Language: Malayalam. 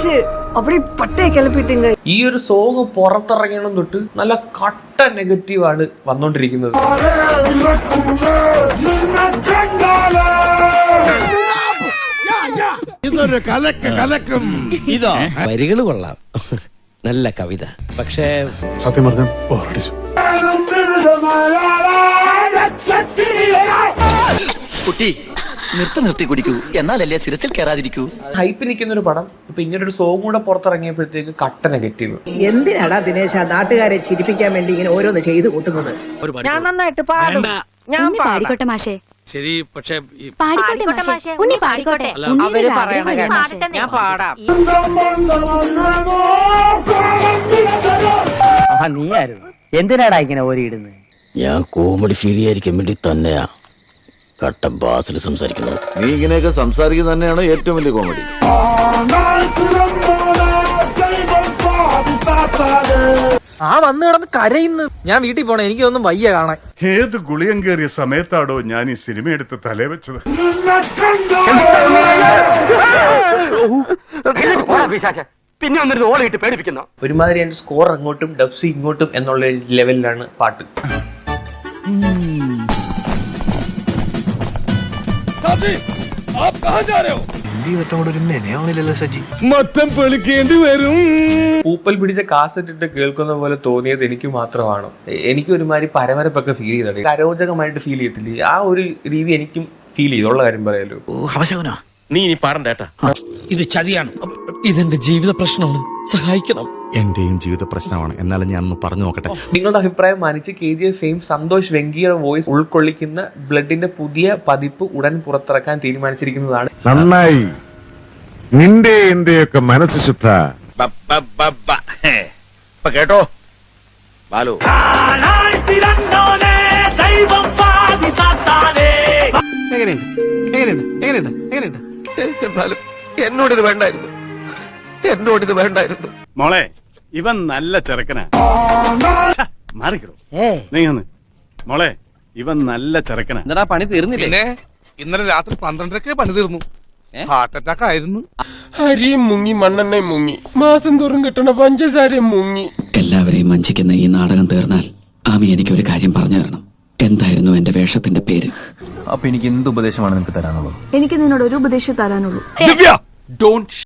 கேட்டு அப்படியே பட்டையை கிளப்பிட்டுங்க. ഈ ഒരു സോങ് പുറത്തിറങ്ങണം തൊട്ട് നല്ല കട്ട നെഗറ്റീവ് ആണ് വന്നോണ്ടിരിക്കുന്നത്. ഇതൊരു കലക്കും ഇതോ വരികൾ കൊള്ളാം, നല്ല കവിത. പക്ഷേ സത്യം പറഞ്ഞ ബോറടിച്ചു. കുട്ടി നിർത്തി കുടിക്കൂ, എന്നാലല്ലേ സിരത്തിൽ കയറാതിരിക്കൂ. ഹൈപ്പ് നിൽക്കുന്ന ഒരു പടം ഇപ്പൊ ഇങ്ങനൊരു സോങ് കൂടെ പുറത്തിറങ്ങിയപ്പോഴത്തേക്ക് കട്ട നെഗറ്റീവ്. എന്തിനാടാ ദിനേശ നാട്ടുകാരെ ചിരിപ്പിക്കാൻ വേണ്ടി ഇങ്ങനെ ഓരോന്ന് ചെയ്ത് കൂട്ടുന്നത്? ഞാൻ നന്നായിട്ട് പാടും. ഞാൻ പാടിക്കോട്ടെ മാഷേ. ശരി, പക്ഷേ പാടിക്കോട്ടെ മാഷേ. ഉണ്ണി പാടിക്കോട്ടെ. അവര് പറയണ കേട്ടോ, ഞാൻ പാടാം. നീ ആരും എന്തിനാടാ ഇങ്ങനെ ഓരിയിടുന്നത്? ഞാൻ കോമഡി ഫീൽ ചെയ്യാതിരിക്കാൻ വേണ്ടി തന്നെയാ കട്ട ബാസിൽ സംസാരിക്കുന്നത്. നീ ഇങ്ങനെയൊക്കെ സംസാരിക്കുന്നത് തന്നെയാണ് ഏറ്റവും വലിയ കോമഡി. ആ വന്ന് കിടന്ന് കരയിന്ന്. ഞാൻ വീട്ടിൽ പോണേ, എനിക്കൊന്നും വയ്യ കാണാൻ. ഏത് ഗുളിയം കയറിയ സമയത്താടോ ഞാൻ ഈ സിനിമ എടുത്ത് തലേ വെച്ചത്. പിന്നെ വന്നിട്ട് ഓളിട്ട് പേടിപ്പിക്കുന്നു. ഒരുമാതിരി എന്റെ സ്കോർ അങ്ങോട്ടും ഡബ്സ് ഇങ്ങോട്ടും എന്നുള്ള ലെവലിലാണ് പാട്ട്. മൊത്തം പൊളിക്കേണ്ടി വരും. പൂപ്പൽ പിടിച്ച കാസറ്റ് ഇട്ട് കേൾക്കുന്ന പോലെ തോന്നിയത് എനിക്ക് മാത്രമാണ്. എനിക്ക് ഒരുമാതിരി പരമരപ്പൊക്കെ ഫീൽ ചെയ്തിട്ടുണ്ട്. അരോചകമായിട്ട് ഫീൽ ചെയ്തിട്ടില്ലേ? ആ ഒരു രീതി എനിക്കും ഫീൽ ചെയ്തുള്ള കാര്യം പറയാലോ. അവശകനാ നീ ഇനി പാടണ്ടേട്ടാ. ഇത് ചതിയാണ്. ഇതെന്റെ ജീവിത പ്രശ്നമാണ്, സഹായിക്കണം. എന്റെയും ജീവിത പ്രശ്നമാണ്, എന്നാലും ഞാനൊന്ന് പറഞ്ഞു നോക്കട്ടെ. നിങ്ങളുടെ അഭിപ്രായം മാനിച്ച് KGF ഫെയിം സന്തോഷ് വെങ്കിയുടെ വോയിസ് ഉൾക്കൊള്ളിക്കുന്ന ബ്ലഡിന്റെ പുതിയ പതിപ്പ് ഉടൻ പുറത്തിറക്കാൻ തീരുമാനിച്ചിരിക്കുന്നതാണ്. നന്നായി, നിന്റെ എന്റെയൊക്കെ മനസ്സ് ശുദ്ധ. കേട്ടോ ബാലു, എന്നോടിത് വേണ്ടായിരുന്നു. മോളെ, ഇവൻ നല്ല ചെറുക്കനാ. മാറിക്കോ നീ ഒന്ന്. മോളെ, ഇവൻ നല്ല ചെറുക്കനാ. എന്താ പണി തീർന്നില്ലേ? ഇന്നലെ രാത്രി 12:30 പണി തീർന്നു. ഹാർട്ട് അറ്റാക്ക് ആയിരുന്നു. അരിയും മുങ്ങി, മണ്ണെണ്ണയും മുങ്ങി, മാസം തോറും കിട്ടണ പഞ്ചസാരയും മുങ്ങി. എല്ലാവരെയും വഞ്ചിക്കുന്ന ഈ നാടകം തീർന്നാൽ ആമി എനിക്കൊരു കാര്യം പറഞ്ഞു തരണം. എന്തായിരുന്നു എന്റെ വേഷത്തിന്റെ പേര്? അപ്പൊ എനിക്ക് എന്ത് ഉപദേശമാണ് നിനക്ക് തരാനുള്ളത്? എനിക്ക് നിന്നോട് ഒരു ഉപദേശം തരാനുള്ളൂ.